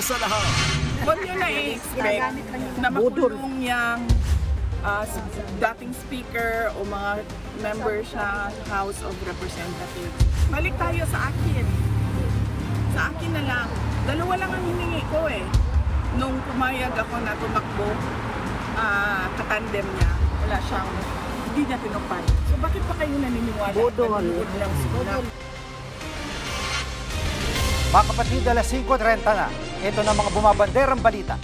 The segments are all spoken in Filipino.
sa lahat. Huwag nyo na-expect na makulong yung dating speaker o mga member sa House of Representatives. Balik tayo sa akin. Sa akin na lang. Dalawa lang ang hiningi ko eh. Nung pumayag ako na tumakbo, katandem niya, wala siyang, hindi niya tinupad. So bakit pa kayo naniniwala? Budol lang sila. Mga kapatid, alas 5:30 na. Ito na mga bumabanderang balita.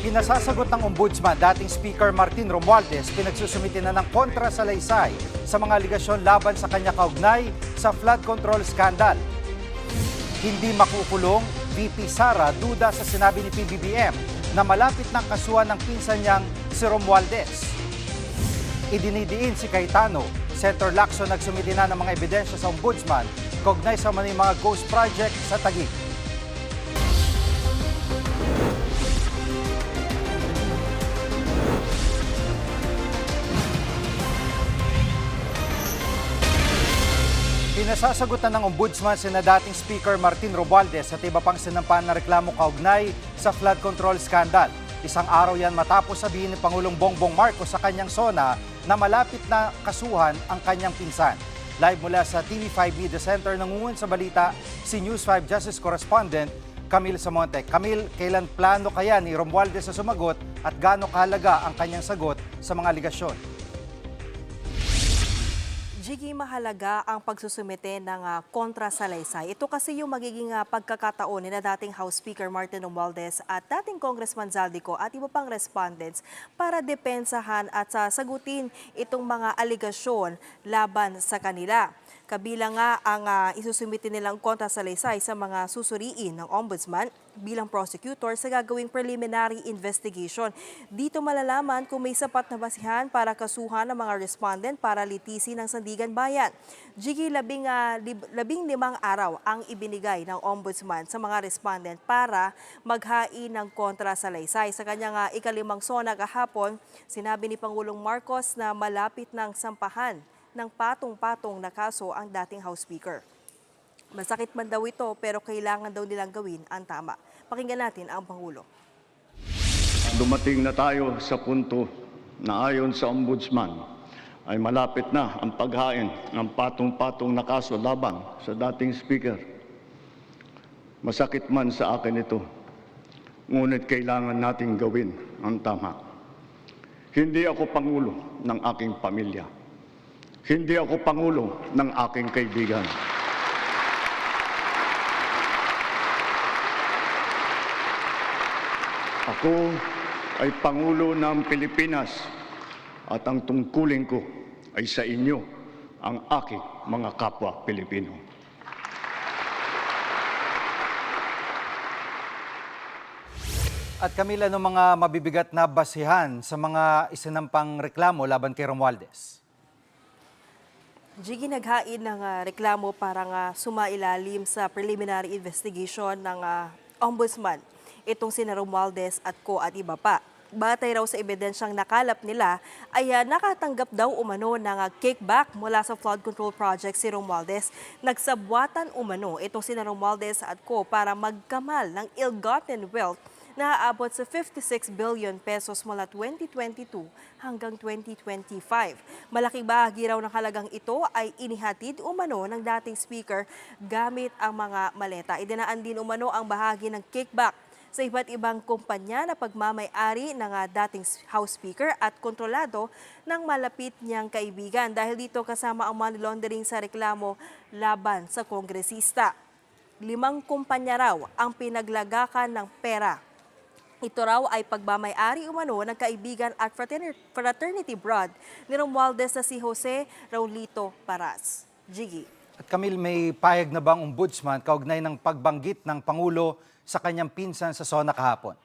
Pinasasagot ng Ombudsman, dating Speaker Martin Romualdez, pinagsusumiti na ng kontrasalaysay sa mga aligasyon laban sa kanya kaugnay sa flood control scandal. Hindi makukulong, VP Sara duda sa sinabi ni PBBM na malapit ng kasuhan ng pinsan niyang si Romualdez. Idinidiin si Cayetano, Senator Lacson nagsumiti na ng mga ebidensya sa Ombudsman kaugnay sa mga ghost project sa Taguig. Pinasasagutan ng Ombudsman sina dating Speaker Martin Romualdez at iba pang sinampahan na reklamo kaugnay sa flood control scandal. Isang araw yan matapos sabihin ni Pangulong Bongbong Marcos sa kanyang SONA na malapit na kasuhan ang kanyang pinsan. Live mula sa TV5 Media Center, nangungun sa balita si News 5 Justice Correspondent Camille Samonte. Camille, kailan plano kaya ni Romualdez sa sumagot at gaano kahalaga ang kanyang sagot sa mga aligasyon? Jiggy, mahalaga ang pagsusumite ng kontrasalaysay. Ito kasi yung magiging pagkakataon ni na dating House Speaker Martin Romualdez at dating Congressman Zaldico at iba pang respondents para depensahan at sagutin itong mga aligasyon laban sa kanila. Kabilang nga ang isusumite nilang kontrasalaysay sa mga susuriin ng Ombudsman bilang prosecutor sa gagawing preliminary investigation. Dito malalaman kung may sapat na basihan para kasuhan ng mga respondent para litisin ng Sandigan Bayan. Jiggy, 15 araw ang ibinigay ng Ombudsman sa mga respondent para maghain ng kontrasalaysay. Sa kanyang ikalimang SONA kahapon, sinabi ni Pangulong Marcos na malapit ng sampahan ng patong-patong na kaso ang dating House Speaker. Masakit man daw ito pero kailangan daw nilang gawin ang tama. Pakinggan natin ang Pangulo. Dumating na tayo sa punto na ayon sa Ombudsman ay malapit na ang paghain ng patong-patong na kaso laban sa dating Speaker. Masakit man sa akin ito, ngunit kailangan nating gawin ang tama. Hindi ako Pangulo ng aking pamilya. Hindi ako Pangulo ng aking kaibigan. Ako ay Pangulo ng Pilipinas at ang tungkulin ko ay sa inyo, ang aking mga kapwa Pilipino. At Camila, ano mga mabibigat na basihan sa mga isinampang reklamo laban kay Romualdez? Jiggy, naghain ng reklamo para sumailalim sa preliminary investigation ng Ombudsman. Itong sina Romualdez at co at iba pa. Batay raw sa ebidensyang nakalap nila ay nakatanggap daw umano ng kickback mula sa flood control project si Romualdez. Nagsabwatan umano itong sina Romualdez at co para magkamal ng ill-gotten wealth na aabot sa 56 billion pesos mula 2022 hanggang 2025. Malaking bahagi raw ng halagang ito ay inihatid umano ng dating speaker gamit ang mga maleta. Idinaan din umano ang bahagi ng kickback sa iba't ibang kumpanya na pagmamay-ari ng dating House Speaker at kontrolado ng malapit niyang kaibigan. Dahil dito kasama ang money laundering sa reklamo laban sa kongresista. 5 kumpanya raw ang pinaglagakan ng pera. Ito raw ay pagmamay-ari umano ng kaibigan at fraternity brod ni Romualdez na si Jose Raulito Paras. Jiggy. At Camille, may payag na bang Ombudsman kaugnay ng pagbanggit ng Pangulo sa kanyang pinsan sa SONA kahapon?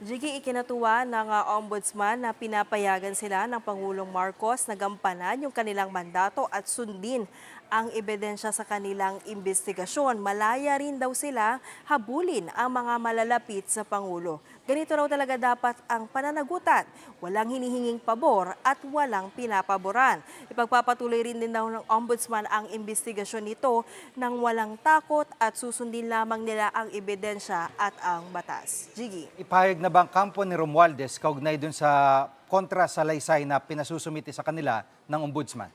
Jiggy, ikinatuwa ng Ombudsman na pinapayagan sila ng Pangulong Marcos na gampanan yung kanilang mandato at sundin ang ebidensya sa kanilang investigasyon. Malaya rin daw sila habulin ang mga malalapit sa Pangulo. Ganito raw talaga dapat ang pananagutan. Walang hinihinging pabor at walang pinapaboran. Ipagpapatuloy rin din daw ng Ombudsman ang investigasyon nito nang walang takot at susundin lamang nila ang ebidensya at ang batas. Jiggy. Ipahayag na ba ang kampo ni Romualdez kaugnay dun sa kontra sa laysay na pinasusumiti sa kanila ng Ombudsman?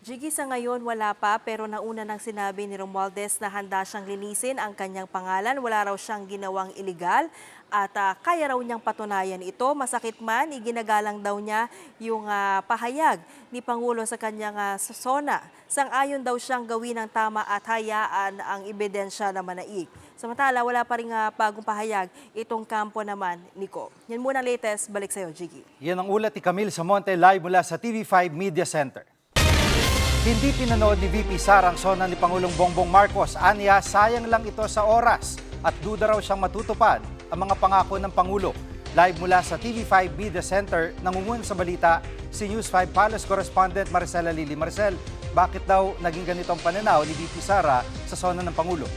Jiggy, sa ngayon wala pa pero nauna nang sinabi ni Romualdez na handa siyang linisin ang kanyang pangalan. Wala raw siyang ginawang iligal at kaya raw niyang patunayan ito. Masakit man, iginagalang daw niya yung pahayag ni Pangulo sa kanyang SONA. Sang-ayon daw siyang gawin ang tama at hayaan ang ebidensya na manaig. Samantala, wala pa rin bagong pahayag itong kampo naman, Nico. Yan muna ang latest. Balik sa'yo, Jiggy. Yan ang ulat ni Camille Samonte live mula sa TV5 Media Center. Hindi pinanood ni VP Sara ang SONA ni Pangulong Bongbong Marcos. Aniya, sayang lang ito sa oras at duda raw siyang matutupad ang mga pangako ng Pangulo. Live mula sa TV5 Media Center, nangungun sa balita si News 5 Palace Correspondent Maricela Lili. Maricel, bakit daw naging ganitong pananaw ni VP Sara sa SONA ng Pangulo?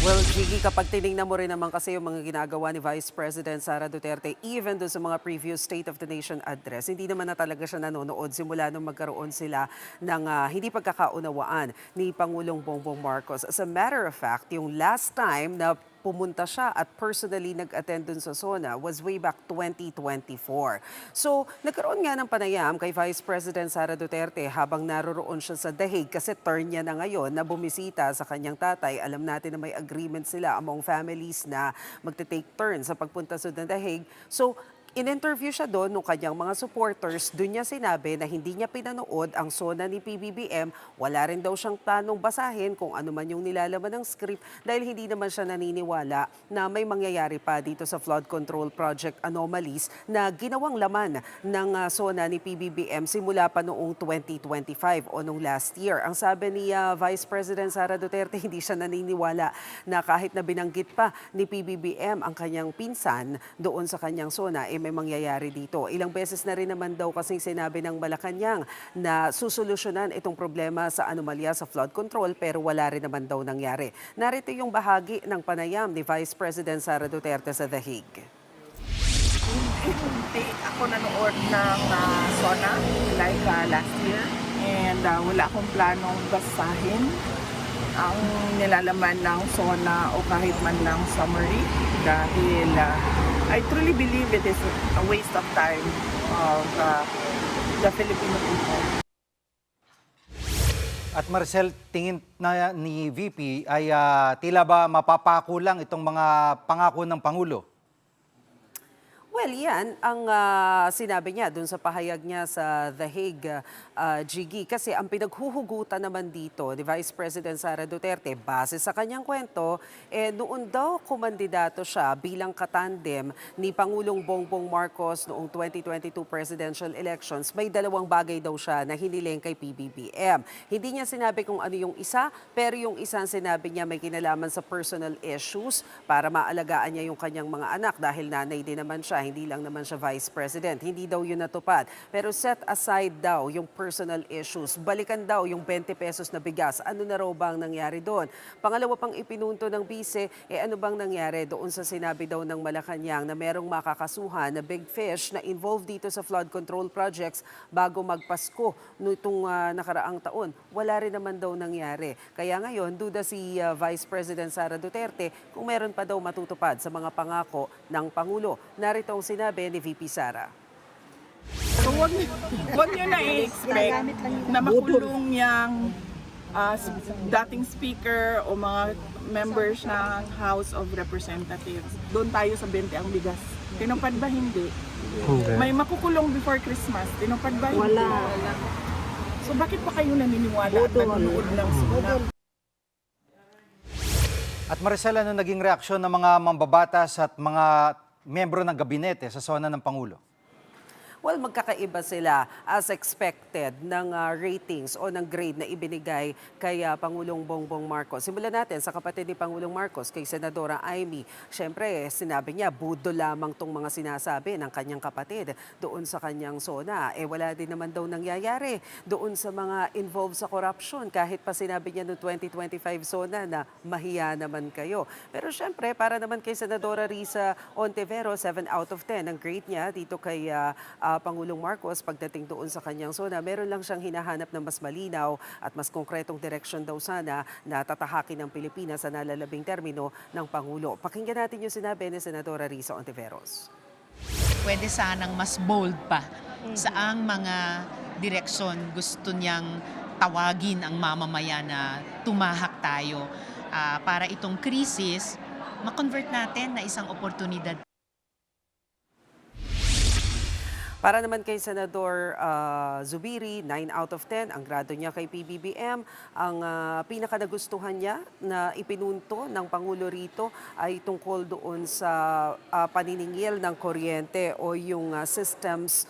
Well, Jiggy, kapag tinignan mo rin naman kasi yung mga ginagawa ni Vice President Sara Duterte, even doon sa mga previous State of the Nation address, hindi naman na talaga siya nanonood simula nung magkaroon sila ng hindi pagkakaunawaan ni Pangulong Bongbong Marcos. As a matter of fact, yung last time na pumunta siya at personally nag-attend dun sa SONA was way back 2024. So, nagkaroon nga ng panayam kay Vice President Sara Duterte habang naroroon siya sa The Hague kasi turn niya na ngayon na bumisita sa kanyang tatay. Alam natin na may agreement sila among families na magte-take turn sa pagpunta sa The Hague. So, in-interview siya doon ng kanyang mga supporters. Doon niya sinabi na hindi niya pinanood ang SONA ni PBBM. Wala rin daw siyang planong basahin kung ano man yung nilalaman ng script dahil hindi naman siya naniniwala na may mangyayari pa dito sa flood control project anomalies na ginawang laman ng SONA ni PBBM simula pa noong 2025 o noong last year. Ang sabi ni Vice President Sara Duterte, hindi siya naniniwala na kahit na binanggit pa ni PBBM ang kanyang pinsan doon sa kanyang SONA, may mangyayari dito. Ilang beses na rin naman daw kasing sinabi ng Malacanang na susolusyonan itong problema sa anomalya sa flood control pero wala rin naman daw nangyari. Narito yung bahagi ng panayam ni Vice President Sara Duterte sa The Hague. Hindi ako nanood ng SONA like last year and wala akong planong basahin ang nilalaman ng SONA o kahit man lang summary dahil I truly believe it is a waste of time of the Filipino people. At Maricel, tingin na ni VP ay tila ba mapapako lang itong mga pangako ng Pangulo? Well, yan ang sinabi niya dun sa pahayag niya sa The Hague, Jiggy. Kasi ang pinaghuhugutan naman dito ni Vice President Sara Duterte, base sa kanyang kwento, noon daw kumandidato siya bilang katandem ni Pangulong Bongbong Marcos noong 2022 presidential elections. May dalawang bagay daw siya na hiniling kay PBBM. Hindi niya sinabi kung ano yung isa, pero yung isang sinabi niya may kinalaman sa personal issues para maalagaan niya yung kanyang mga anak dahil nanay din naman siya. Hindi lang naman siya Vice President. Hindi daw yun natupad. Pero set aside daw yung personal issues. Balikan daw yung 20 pesos na bigas. Ano na raw bang nangyari doon? Pangalawa pang ipinunto ng bise, ano bang nangyari doon sa sinabi daw ng Malacanang na merong makakasuhan na big fish na involved dito sa flood control projects bago magpasko nitong nakaraang taon. Wala rin naman daw nangyari. Kaya ngayon, duda si Vice President Sara Duterte kung meron pa daw matutupad sa mga pangako ng Pangulo. Narito ang sinabi ni VP Sara. So wag nyo na i-expect na makulong yung dating speaker o mga members ng House of Representatives. Doon tayo sa 20 ang bigas. Tinupad ba hindi? May makukulong before Christmas. Tinupad ba hindi? Wala. So bakit pa kayo naniniwala at nanonood ng SONA? At Maricel, ano naging reaksyon ng mga mambabatas at mga miyembro ng gabinete sa SONA ng Pangulo? well, magkakaiba sila as expected ng ratings o ng grade na ibinigay kay Pangulong Bongbong Marcos. Simulan natin sa kapatid ni Pangulong Marcos, kay Senadora Amy. Siyempre, sinabi niya, budo lamang tong mga sinasabi ng kanyang kapatid doon sa kanyang SONA. Wala din naman daw nangyayari doon sa mga involved sa corruption. Kahit pa sinabi niya noong 2025 SONA na mahiya naman kayo. Pero siyempre, para naman kay Senadora Risa Ontivero, 7 out of 10 ang grade niya dito kay Pangulong Marcos pagdating doon sa kanyang SONA. Meron lang siyang hinahanap na mas malinaw at mas konkretong direksyon daw sana na tatahakin ng Pilipinas sa nalalabing termino ng Pangulo. Pakinggan natin yung sinabi ni Senadora Risa Ontiveros. Pwede sanang mas bold pa saang mga direksyon gusto niyang tawagin ang mamamayan na tumahak tayo para itong krisis ma-convert natin na isang oportunidad. Para naman kay Senador Zubiri, 9 out of 10 ang grado niya kay PBBM. Ang pinaka nagustuhan niya na ipinunto ng Pangulo rito ay tungkol doon sa paniningil ng kuryente o yung systems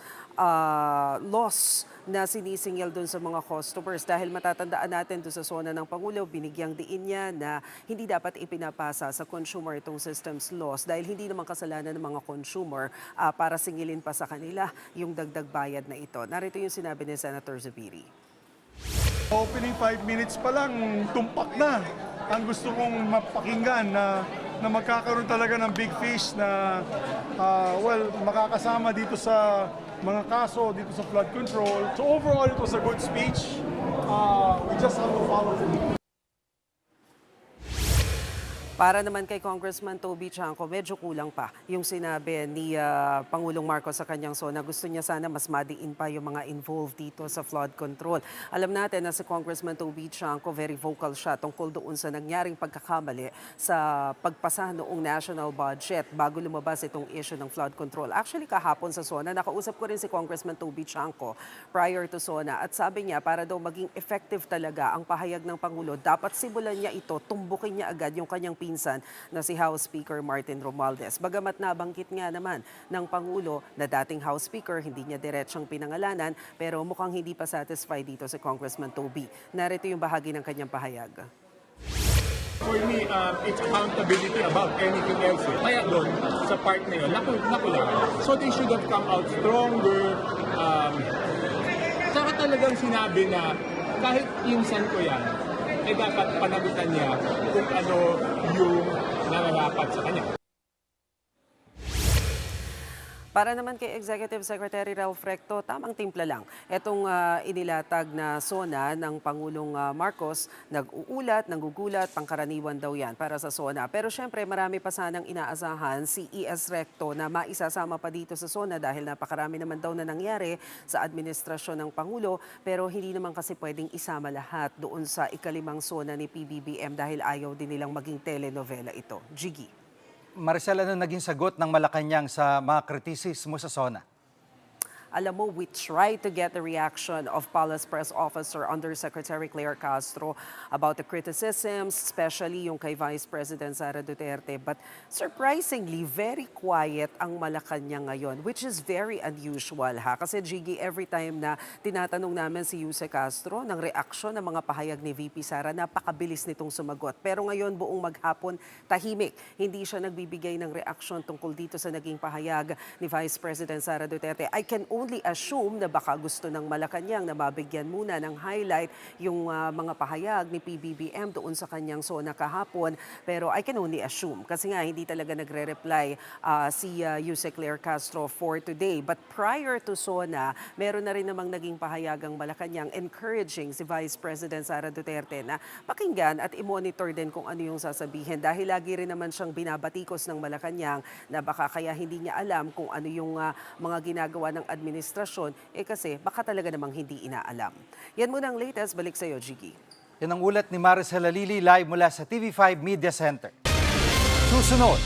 loss na sinisingil doon sa mga customers. Dahil matatandaan natin doon sa SONA ng Pangulo, binigyang diin niya na hindi dapat ipinapasa sa consumer itong systems loss dahil hindi naman kasalanan ng mga consumer para singilin pa sa kanila yung dagdag bayad na ito. Narito yung sinabi ni Senator Zubiri. Opening 5 minutes pa lang, tumpak na. Ang gusto kong mapakinggan na magkakaroon talaga ng big fish na makakasama dito sa mga kaso, dito sa flood control. So overall, it was a good speech. We just have to follow through. Para naman kay Congressman Toby Chanco, medyo kulang pa yung sinabi ni Pangulong Marcos sa kanyang SONA. Gusto niya sana mas madiin pa yung mga involved dito sa flood control. Alam natin na si Congressman Toby Chanco, very vocal siya tungkol doon sa nangyaring pagkakamali sa pagpasa noong national budget bago lumabas itong issue ng flood control. Actually, kahapon sa SONA, nakausap ko rin si Congressman Toby Chanco prior to SONA at sabi niya para daw maging effective talaga ang pahayag ng Pangulo, dapat simulan niya ito, tumbukin niya agad yung kanyang pinsan na si House Speaker Martin Romualdez. Bagamat nabanggit nga naman ng Pangulo na dating House Speaker, hindi niya diretsang pinangalanan, pero mukhang hindi pa satisfied dito si Congressman Toby. Narito yung bahagi ng kanyang pahayag. For me, it's accountability above anything else. Kaya doon, sa part na yun, nakulang. So they should have come out stronger. Saka talagang sinabi na kahit pinsan ko yan, dapat panagutan niya kung ano yung nararapat sa kanya. Para naman kay Executive Secretary Ralph Recto, tamang timpla lang. Itong inilatag na SONA ng Pangulong Marcos, nag-uulat, nanggugulat, pangkaraniwan daw yan para sa SONA. Pero syempre marami pa sanang inaasahan si ES Recto na maisasama pa dito sa SONA dahil napakarami naman daw na nangyari sa administrasyon ng Pangulo. Pero hindi naman kasi pwedeng isama lahat doon sa ikalimang SONA ni PBBM dahil ayaw din nilang maging telenovela ito. Jiggy. Maricel, ano naging sagot ng Malacanang sa mga kritisismo sa SONA? Alam mo, we tried to get the reaction of Palace Press Officer Undersecretary Claire Castro about the criticisms, especially yung kay Vice President Sara Duterte. But surprisingly, very quiet ang Malacanang ngayon, which is very unusual. Kasi Jiggy, every time na tinatanong namin si Yuse Castro ng reaksyon ng mga pahayag ni VP Sara, napakabilis nitong sumagot. Pero ngayon, buong maghapon, tahimik. Hindi siya nagbibigay ng reaksyon tungkol dito sa naging pahayag ni Vice President Sara Duterte. I can only assume na baka gusto ng Malacanang na mabigyan muna ng highlight yung mga pahayag ni PBBM doon sa kanyang SONA kahapon. Pero I can only assume kasi nga hindi talaga nagre-reply si Yuse Claire Castro for today. But prior to SONA, meron na rin namang naging pahayagang Malacanang encouraging si Vice President Sara Duterte na pakinggan at i-monitor din kung ano yung sasabihin. Dahil lagi rin naman siyang binabatikos ng Malacanang na baka kaya hindi niya alam kung ano yung mga ginagawa ng administrasyon kasi baka talaga namang hindi inaalam. Yan muna ang latest. Balik sa iyo, Jiggy. Yan ang ulat ni Maricel Alili live mula sa TV5 Media Center. Susunod,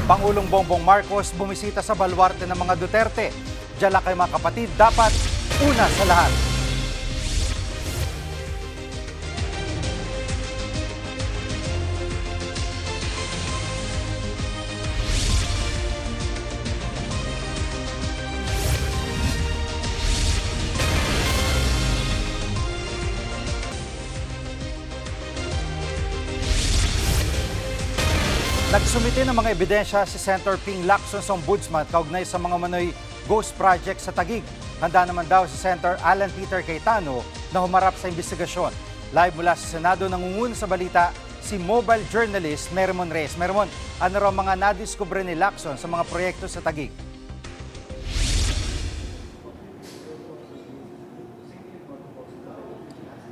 Pangulong Bongbong Marcos bumisita sa baluarte ng mga Duterte. Diyan lang kayo mga kapatid, dapat una sa lahat. Nagsumite ng mga ebidensya si Senator Ping Lacson sa Ombudsman kaugnay sa mga manoy ghost project sa Taguig. Handa naman daw si Senator Alan Peter Cayetano na humarap sa investigasyon. Live mula sa Senado, nangunguna sa balita si mobile journalist Mermon Reyes. Mermon, ano raw mga nadiskubre ni Lacson sa mga proyekto sa Taguig?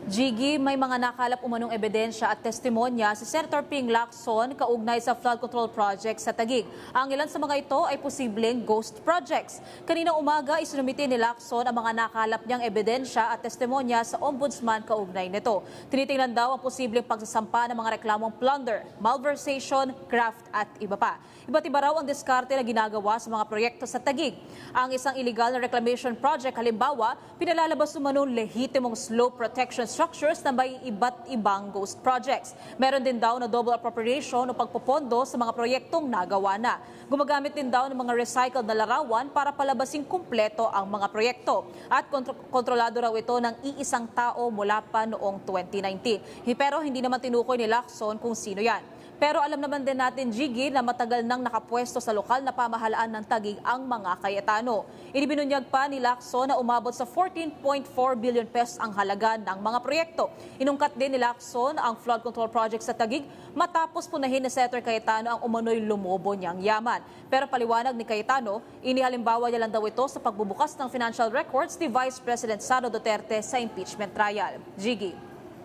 Jiggy, may mga nakalap umanong ebidensya at testimonya si Senator Ping Lacson kaugnay sa flood control project sa Taguig. Ang ilan sa mga ito ay posibleng ghost projects. Kaninang umaga, isinumite ni Lacson ang mga nakalap niyang ebidensya at testimonya sa Ombudsman kaugnay nito. Tinitingnan daw ang posibleng pagsasampa ng mga reklamong plunder, malversation, graft at iba pa. Iba't iba raw ang diskarte na ginagawa sa mga proyekto sa Taguig. Ang isang illegal na reclamation project, halimbawa, pinalalabas umanong lehitimong slope protection structures na may iba't ibang ghost projects. Meron din daw na double appropriation o pagpopondo sa mga proyektong nagawa na. Gumagamit din daw ng mga recycled na larawan para palabasing kumpleto ang mga proyekto. At kontrolado raw ito ng iisang tao mula pa noong 2019. Pero hindi naman tinukoy ni Lacson kung sino yan. Pero alam naman din natin, Jiggy, na matagal nang nakapwesto sa lokal na pamahalaan ng Taguig ang mga Cayetano. Inibinunyag pa ni Lacson na umabot sa 14.4 billion pesos ang halaga ng mga proyekto. Inungkat din ni Lacson ang flood control project sa Taguig matapos punahin ni Senator Cayetano ang umano'y lumobo niyang yaman. Pero paliwanag ni Cayetano, inihalimbawa niya lang daw ito sa pagbubukas ng financial records ni Vice President Sara Duterte sa impeachment trial. Jiggy.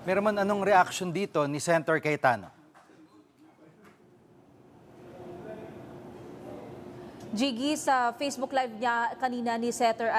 Meron man anong reaction dito ni Senator Cayetano? Jiggy, sa Facebook Live niya kanina ni Senator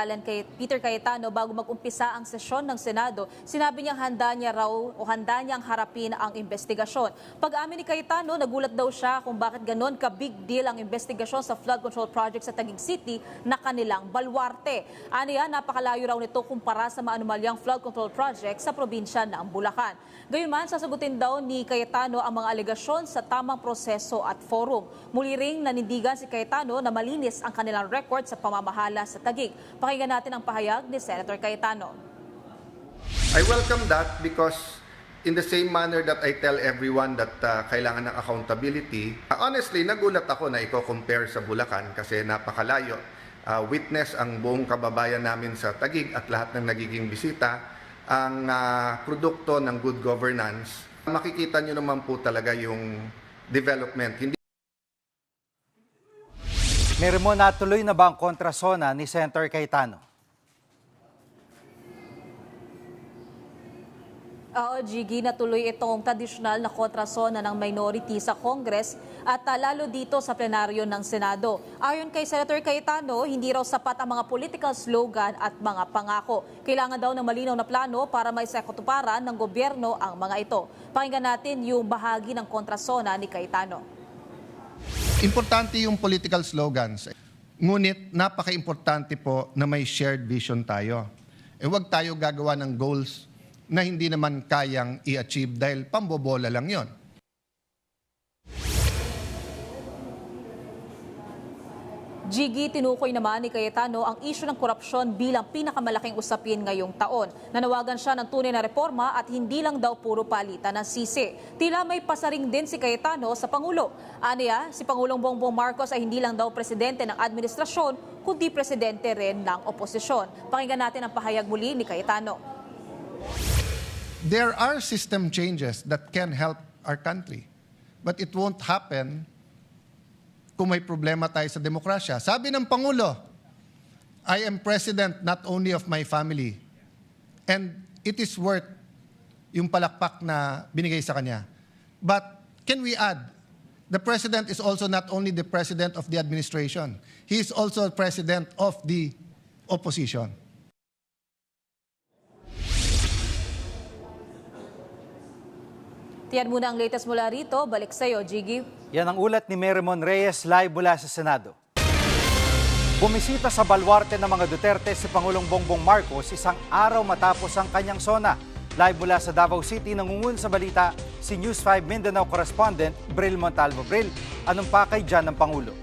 Peter Cayetano bago mag-umpisa ang sesyon ng Senado, sinabi niyang handa niyang harapin ang investigasyon. Pag-amin ni Cayetano, nagulat daw siya kung bakit ganon ka-big deal ang investigasyon sa flood control project sa Taguig City na kanilang baluarte. Aniya, napakalayo raw nito kumpara sa maanumalyang flood control project sa probinsya ng Bulacan. Gayunman, sasagutin daw ni Cayetano ang mga alegasyon sa tamang proseso at forum. Muli ring nanindigan si Cayetano na malinis ang kanilang record sa pamamahala sa Taguig. Pakinggan natin ang pahayag ni Senator Cayetano. I welcome that because in the same manner that I tell everyone that kailangan ng accountability, honestly, nagulat ako na i-compare sa Bulacan kasi napakalayo. Witness ang buong kababayan namin sa Taguig at lahat ng nagiging bisita, ang produkto ng good governance. Makikita nyo naman po talaga yung development. Meron mo, natuloy na ba ang kontrasona ni Senator Cayetano? Oo, Jiggy, natuloy itong tradisyonal na kontrasona ng minority sa Congress at lalo dito sa plenaryo ng Senado. Ayon kay Senator Cayetano, hindi raw sapat ang mga political slogan at mga pangako. Kailangan daw ng malinaw na plano para may sekatuparan ng gobyerno ang mga ito. Pakinggan natin yung bahagi ng kontrasona ni Cayetano. Importante yung political slogans. Ngunit napaka-importante po na may shared vision tayo. Huwag tayo gagawa ng goals na hindi naman kayang i-achieve dahil pambobola lang yon. Jiggy, tinukoy naman ni Cayetano ang isyu ng korupsyon bilang pinakamalaking usapin ngayong taon. Nanawagan siya ng tunay na reforma at hindi lang daw puro palitan ng sisi. Tila may pasaring din si Cayetano sa Pangulo. Aniya, si Pangulong Bongbong Marcos ay hindi lang daw presidente ng administrasyon, kundi presidente rin ng oposisyon. Pakinggan natin ang pahayag muli ni Cayetano. There are system changes that can help our country. But it won't happen kung may problema tayo sa demokrasya. Sabi ng Pangulo, I am president not only of my family. And it is worth yung palakpak na binigay sa kanya. But can we add, the president is also not only the president of the administration, he is also president of the opposition. Tiyan muna ang latest mula rito. Balik sa iyo, Jiggy. Yan ang ulat ni Mermon Reyes live mula sa Senado. Bumisita sa baluarte ng mga Duterte si Pangulong Bongbong Marcos isang araw matapos ang kanyang sona. Live mula sa Davao City, nangungun sa balita si News 5 Mindanao correspondent Bril Montalvo. Bril, anong pakay dyan ng Pangulo?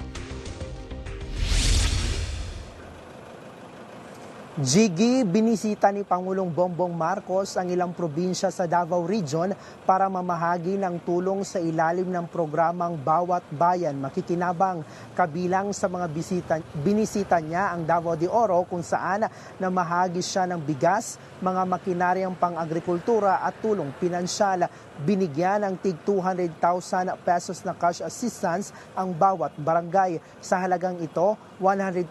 Jiggy, binisita ni Pangulong Bongbong Marcos ang ilang probinsya sa Davao Region para mamahagi ng tulong sa ilalim ng programang Bawat Bayan Makikinabang. Kabilang sa mga binisita niya ang Davao de Oro kung saan namahagi siya ng bigas, mga makinaryang pang-agrikultura at tulong pinansyal. Binigyan ng tig 200,000 pesos na cash assistance ang bawat barangay. Sa halagang ito, 100,000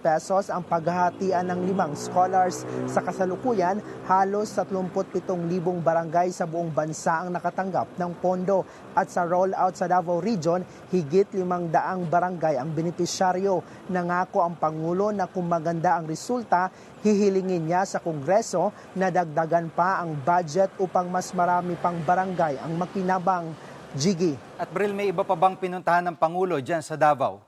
pesos ang paghahatian ng 5 scholars. Sa kasalukuyan, halos 37,000 barangay sa buong bansa ang nakatanggap ng pondo. At sa rollout sa Davao Region, higit 500 barangay ang benepisyaryo. Nangako ang Pangulo na kung maganda ang resulta, hihilingin niya sa Kongreso na dagdagan pa ang budget upang mas marami pang barangay ang makinabang. Jiggy. At Bril, may iba pa bang pinuntahan ng Pangulo dyan sa Davao?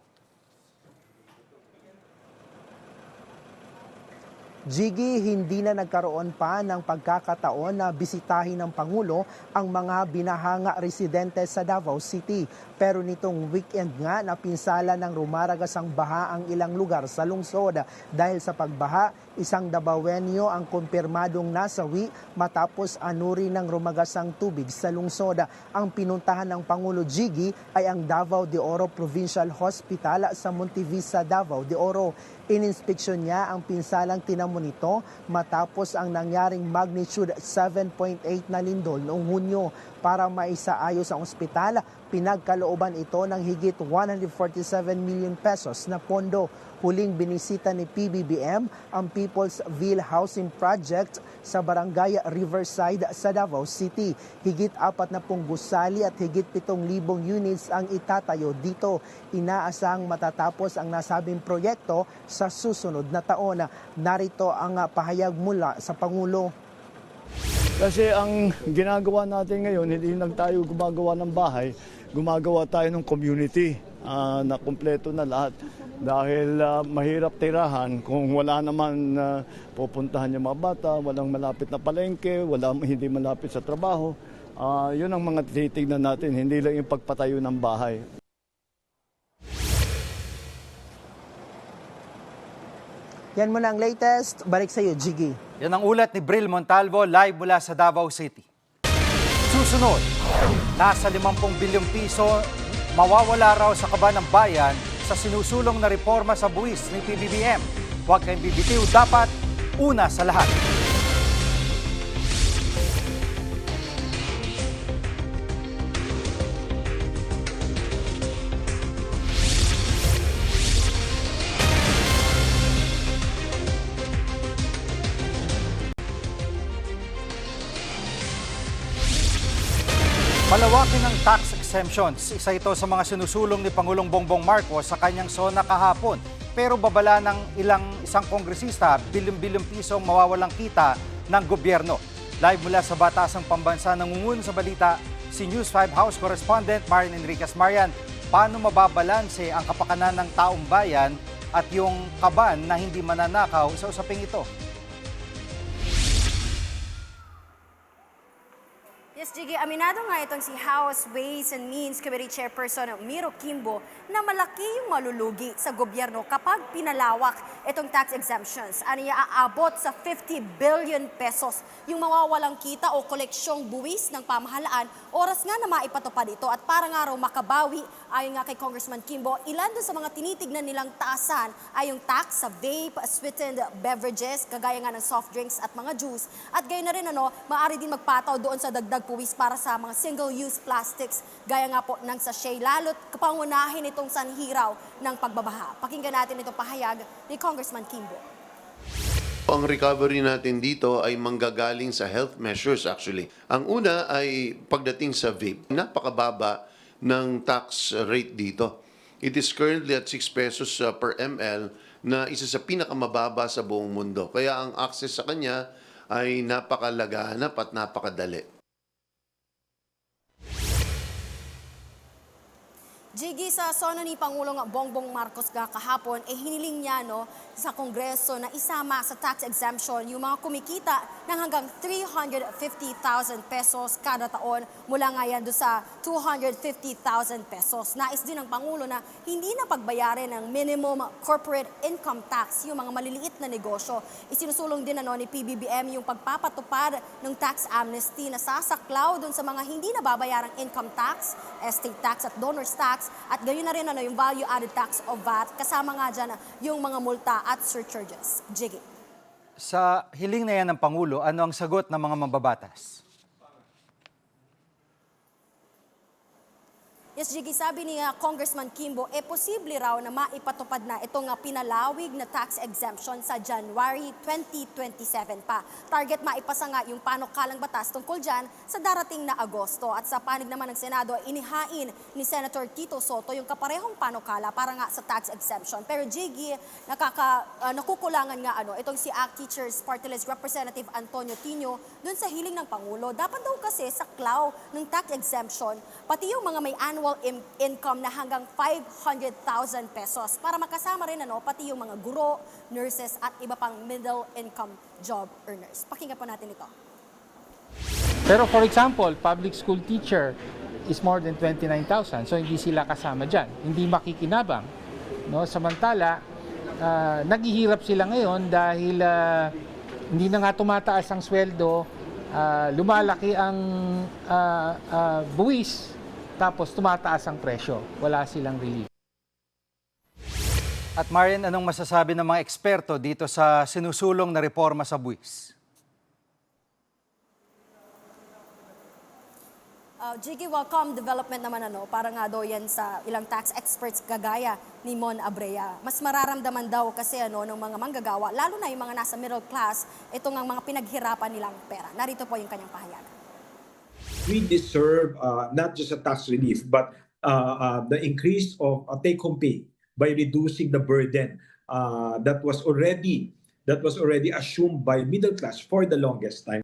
Jiggy, hindi na nagkaroon pa ng pagkakataon na bisitahin ng Pangulo ang mga binahanga residente sa Davao City. Pero nitong weekend nga, napinsala ng rumaragasang baha ang ilang lugar sa lungsod. Dahil sa pagbaha, isang Davaoenyo ang kumpirmadong nasawi matapos anuri ng rumagasang tubig sa lungsod. Ang pinuntahan ng Pangulo Jiggy ay ang Davao de Oro Provincial Hospital sa Montevisa, Davao de Oro. Ininspeksyon niya ang pinsalang tinamo nito matapos ang nangyaring magnitude 7.8 na lindol noong Hunyo. Para maisaayos ang ospital, pinagkalooban ito ng higit 147 million pesos na pondo. Huling binisita ni PBBM ang People's Ville Housing Project sa Barangay Riverside sa Davao City. Higit 40 gusali at higit 7,000 units ang itatayo dito. Inaasahang matatapos ang nasabing proyekto sa susunod na taon. Narito ang pahayag mula sa Pangulo. Kasi ang ginagawa natin ngayon, hindi lang tayo gumagawa ng bahay, gumagawa tayo ng community na kumpleto na lahat. Dahil mahirap tirahan kung wala naman pupuntahan yung mga bata, walang malapit na palengke, hindi malapit sa trabaho. Yun ang mga titignan natin, hindi lang yung pagpatayo ng bahay. Yan muna ang latest. Balik sa iyo, Jiggy. Yan ang ulat ni Bril Montalvo live mula sa Davao City. Susunod, nasa 50 bilyong piso mawawala raw sa kaban ng bayan sa sinusulong na reforma sa buwis ni PBBM. Huwag kayong bibitiw, dapat una sa lahat. Palawakin ng tax exemptions. Isa ito sa mga sinusulong ni Pangulong Bongbong Marcos sa kanyang SONA kahapon. Pero babala ng isang kongresista, bilyong-bilyong pisong mawawalang kita ng gobyerno. Live mula sa Batasang Pambansa, nangungun sa balita si News 5 House Correspondent Marian Enriquez. Marian, paano mababalanse ang kapakanan ng taong bayan at yung kaban na hindi mananakaw sa usaping ito? Yes, Jiggy, aminado nga itong si House Ways and Means Committee Chairperson Miro Kimbo na malaki yung malulugi sa gobyerno kapag pinalawak itong tax exemptions. Ano aabot sa 50 billion pesos yung mawawalang kita o koleksyong buwis ng pamahalaan. Oras nga na maipatupad ito at para nga raw makabawi, ayon nga kay Congressman Kimbo, ilan doon sa mga tinitignan nilang taasan ay yung tax sa vape, sweetened beverages, kagaya nga ng soft drinks at mga juice. At gayon na rin maaari din magpataw doon sa dagdag puwis para sa mga single-use plastics, gaya nga po ng sachet, lalo't kapangunahin itong sanhiraw ng pagbabaha. Pakinggan natin itong pahayag ni Congressman Kimbo. Ang recovery natin dito ay manggagaling sa health measures actually. Ang una ay pagdating sa vape. Napakababa ng tax rate dito. It is currently at 6 pesos per ml na isa sa pinakamababa sa buong mundo. Kaya ang access sa kanya ay napakalaganap at napakadali. Jiggy, sa sono ni Pangulong Bongbong Marcos kahapon, hiniling niya sa Kongreso na isama sa tax exemption yung mga kumikita ng hanggang 350,000 pesos kada taon mula nga yan doon sa 250,000 pesos. Nais din ng Pangulo na hindi na pagbayarin ng minimum corporate income tax yung mga maliliit na negosyo. Isinusulong din ni PBBM yung pagpapatupad ng tax amnesty na sasaklaw doon sa mga hindi nababayarang income tax, estate tax at donors tax, at gayon na rin yung value-added tax o VAT, kasama nga dyan yung mga multa at surcharges. Jiggy. Sa hiling na yan ng Pangulo, ano ang sagot ng mga mambabatas? Yes, Jiggy, sabi ni Congressman Kimbo, posible raw na maipatupad na itong pinalawig na tax exemption sa January 2027 pa. Target maipasa nga yung panukalang batas tungkol dyan sa darating na Agosto. At sa panig naman ng Senado, inihain ni Senator Tito Soto yung kaparehong panukala para nga sa tax exemption. Pero Jiggy, nakukulangan nga itong si ACT Teachers Party List Representative Antonio Tino dun sa hiling ng Pangulo. Dapat daw kasi saklaw ng tax exemption, pati yung mga may annual income na hanggang 500,000 pesos para makasama rin pati yung mga guro, nurses at iba pang middle income job earners. Pakinggan po natin ito. Pero for example, public school teacher is more than 29,000, so hindi sila kasama dyan. Hindi makikinabang. Samantala, naghihirap sila ngayon dahil hindi na nga tumataas ang sweldo, lumalaki ang buwis, tapos tumataas ang presyo. Wala silang relief. At Marian, anong masasabi ng mga eksperto dito sa sinusulong na reforma sa buwis? Jiggy, welcome development naman para nga daw yan sa ilang tax experts kagaya ni Mon Abrea. Mas mararamdaman daw kasi ng mga manggagawa, lalo na yung mga nasa middle class, ito nga mga pinaghirapan nilang pera. Narito po yung kanyang pahayag. We deserve not just a tax relief, but the increase of take-home pay by reducing the burden that was already assumed by middle class for the longest time.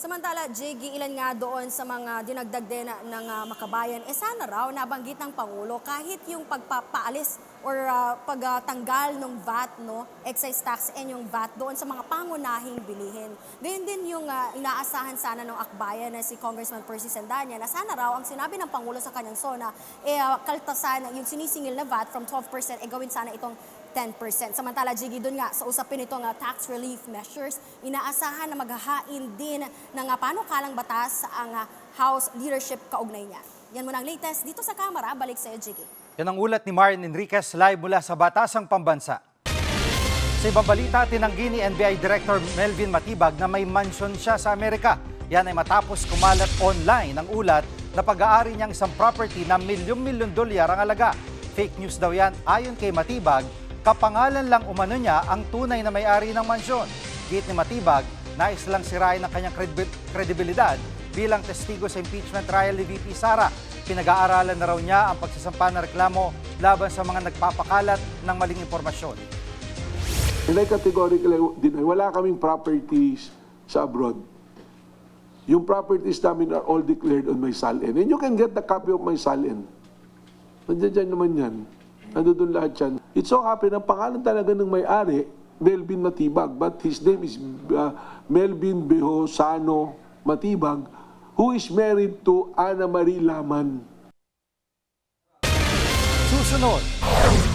Samantala, Jiggy, ilan nga doon sa mga dinagdag din ng makabayan, sana raw nabanggit ng Pangulo kahit yung pagpapaalis or pagtanggal ng VAT, excise tax and yung VAT doon sa mga pangunahing bilihin. Ganyan din yung inaasahan sana ng akbayan na si Congressman Percy Sandanya na sana raw ang sinabi ng Pangulo sa kanyang SONA, kaltasan yung sinisingil na VAT from 12%, gawin sana itong 10%. Samantala, Jiggy, doon nga sa usapin itong tax relief measures, inaasahan na maghahain din ng panukalang batas ang House leadership kaugnay niya. Yan muna ang latest dito sa Kamara. Balik sa iyo, Jiggy. Yan ang ulat ni Marian Enriquez live mula sa Batasang Pambansa. Sa ibang balita, tinanggi ni NBI Director Melvin Matibag na may mansion siya sa Amerika. Yan ay matapos kumalat online ang ulat na pag-aari niyang isang property na milyon-milyon dolyar ang alaga. Fake news daw yan ayon kay Matibag. Kapangalan lang umano niya ang tunay na may-ari ng mansyon. Git ni Matibag, nais lang sirain ang kanyang kredibilidad bilang testigo sa impeachment trial ni VP Sara. Pinag-aaralan na raw niya ang pagsasampa ng reklamo laban sa mga nagpapakalat ng maling impormasyon. And I categorically deny, wala kaming properties sa abroad. Yung properties namin are all declared on my SALN. And you can get the copy of my SALN. Nandiyan dyan naman yan. Nandun lahat yan. It so happen, ang pangalan talaga ng may-ari, Melvin Matibag, but his name is Melvin Behosano Matibag, who is married to Ana Marie Laman. Susunod,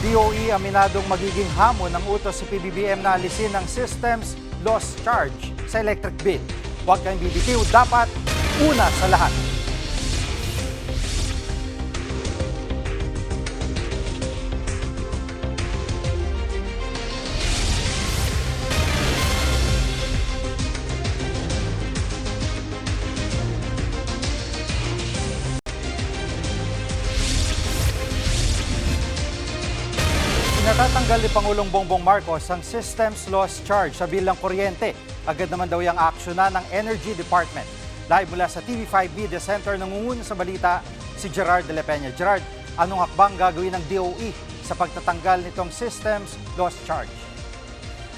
DOE aminadong magiging hamon ng utos si PBBM na alisin ng systems loss charge sa electric bill. Huwag kang bibitiw, dapat una sa lahat. Natatanggal ni Pangulong Bongbong Marcos ang systems loss charge sa bilang kuryente. Agad naman daw yung aksyonan ng Energy Department. Live mula sa TV5 Media Center, nangunguna sa balita si Gerard de la Peña. Gerard, anong hakbang gagawin ng DOE sa pagtatanggal nitong systems loss charge?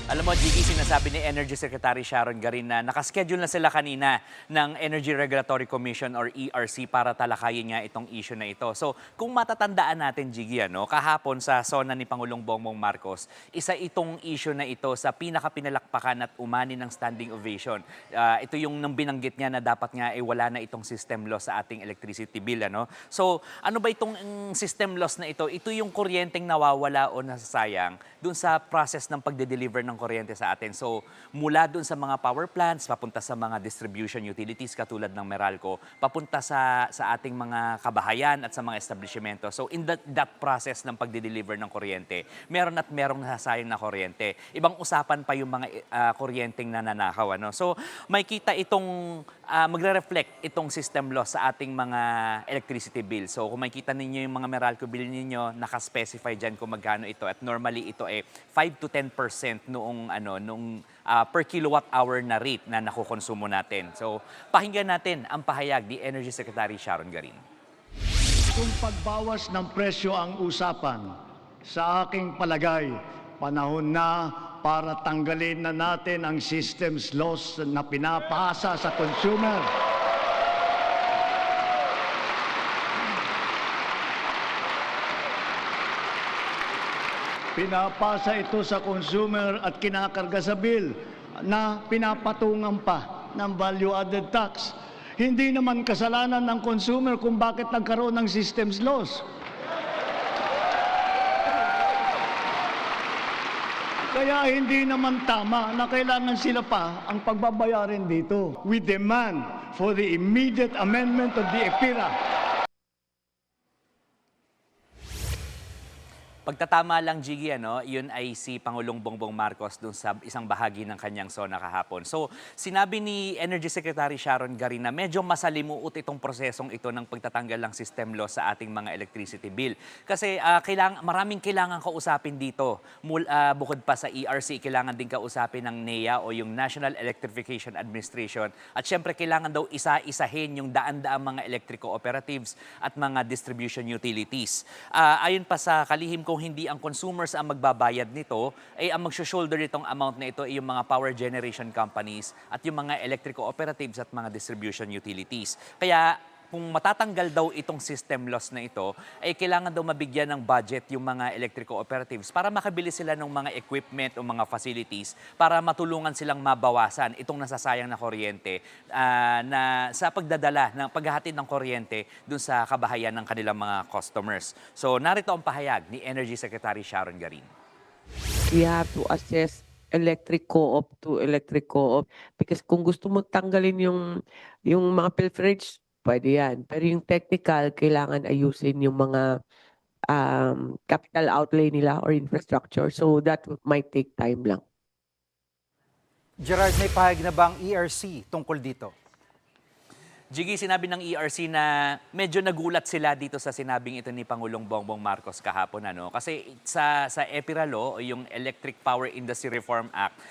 Alam mo, Jiggy, sinasabi ni Energy Secretary Sharon Garin na nakaschedule na sila kanina ng Energy Regulatory Commission or ERC para talakayin nga itong issue na ito. So, kung matatandaan natin, Jiggy, kahapon sa SONA ni Pangulong Bongbong Marcos, isa itong issue na ito sa pinakapinalakpakan at umani ng standing ovation. Ito yung nang binanggit niya na dapat nga wala na itong system loss sa ating electricity bill. So, ano ba itong system loss na ito? Ito yung kuryenteng nawawala o nasasayang dun sa process ng pagde-deliver ng kuryente sa atin. So, mula dun sa mga power plants, papunta sa mga distribution utilities katulad ng Meralco, papunta sa ating mga kabahayan at sa mga establishmento. So, in that process ng pagde-deliver ng kuryente, meron at merong nasasayang na kuryente. Ibang usapan pa yung mga kuryenteng nananakaw. So, may kita itong magre-reflect itong system loss sa ating mga electricity bill. So, kung makita ninyo yung mga Meralco bill ninyo, nakaspecify dyan kung magkano ito. At normally, ito 5 to 10% noong per kilowatt hour na rate na nakukonsumo natin. So, pakinggan natin ang pahayag ni Energy Secretary Sharon Garin. Kung pagbawas ng presyo ang usapan, sa aking palagay, panahon na para tanggalin na natin ang systems loss na pinapasa sa consumer. Pinapasa ito sa consumer at kinakarga sa bill na pinapatungan pa ng value-added tax. Hindi naman kasalanan ng consumer kung bakit nagkaroon ng systems loss. Kaya hindi naman tama na kailangan sila pa ang pagbabayarin dito. We demand for the immediate amendment of the EPIRA. Pagtatama lang, Jiggy, yun ay si Pangulong Bongbong Marcos dun sa isang bahagi ng kanyang SONA kahapon. So, sinabi ni Energy Secretary Sharon Garin na medyo masalimuot itong prosesong ito ng pagtatanggal ng system loss sa ating mga electricity bill. Kasi maraming kailangan kausapin dito. Bukod pa sa ERC, kailangan din kausapin ng NEA o yung National Electrification Administration. At syempre, kailangan daw isa-isahin yung daan-daang mga electric cooperatives at mga distribution utilities. Ayon pa sa kalihim kung hindi ang consumers ang magbabayad nito, ang mag-shoulder itong amount na ito ay yung mga power generation companies at yung mga electric cooperatives at mga distribution utilities. Kaya kung matatanggal daw itong system loss na ito, kailangan daw mabigyan ng budget yung mga electric cooperatives para makabili sila ng mga equipment o mga facilities para matulungan silang mabawasan itong nasasayang na kuryente na sa pagdadala ng paghahatid ng kuryente dun sa kabahayan ng kanilang mga customers. So narito ang pahayag ni Energy Secretary Sharon Garin. We have to assess electric co-op to electric co-op because kung gusto mo tanggalin yung mga pilferage, pwede yan. Pero yung technical, kailangan ayusin yung mga capital outlay nila or infrastructure. So that might take time lang. Gerard, may pahayag na ba ang ERC tungkol dito? Jiggy, sinabi ng ERC na medyo nagulat sila dito sa sinabing ito ni Pangulong Bongbong Marcos kahapon. Kasi sa EPIRA Law, o yung Electric Power Industry Reform Act,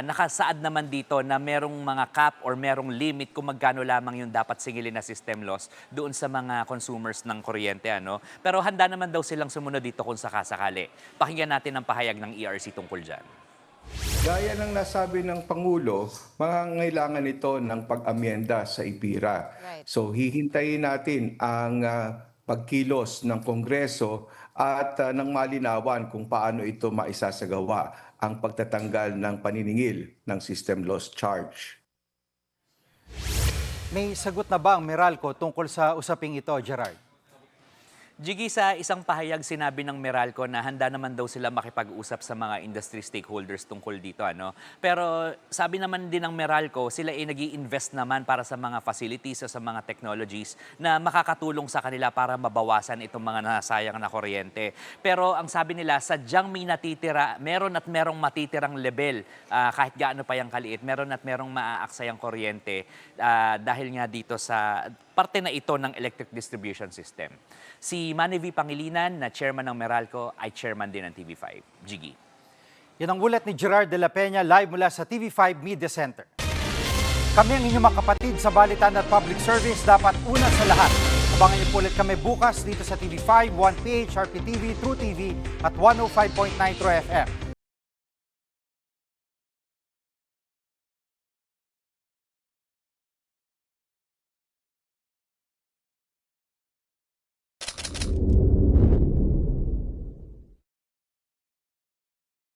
nakasaad naman dito na merong mga cap or merong limit kung magkano lamang yung dapat singilin na system loss doon sa mga consumers ng kuryente. Pero handa naman daw silang sumunod dito kung sakasakali. Pakinggan natin ang pahayag ng ERC tungkol dyan. Gaya ng nasabi ng Pangulo, mangangailangan ito ng pag-amyenda sa EPIRA. Right. So hihintayin natin ang pagkilos ng Kongreso at ng malinawan kung paano ito maisasagawa ang pagtatanggal ng paniningil ng system loss charge. May sagot na ba ang Meralco tungkol sa usaping ito, Gerard? Jiggy, sa isang pahayag sinabi ng Meralco na handa naman daw sila makipag-usap sa mga industry stakeholders tungkol dito. Pero sabi naman din ng Meralco, sila ay nag-i-invest naman para sa mga facilities o sa mga technologies na makakatulong sa kanila para mabawasan itong mga nasayang na kuryente. Pero ang sabi nila, sadyang may natitira, meron at merong matitirang level, kahit gaano pa yung kaliit, meron at merong maaaksayang kuryente dahil nga dito sa parte na ito ng electric distribution system. Si Manny V. Pangilinan, na chairman ng Meralco, ay chairman din ng TV5. Jiggy. Yan ang ulat ni Gerard de la Peña live mula sa TV5 Media Center. Kami ang inyong mga kapatid sa Balitan at Public Service, dapat una sa lahat. Abangan niyo po ulit kami bukas dito sa TV5, 1PH, RPTV, True TV at 105.9 True FM.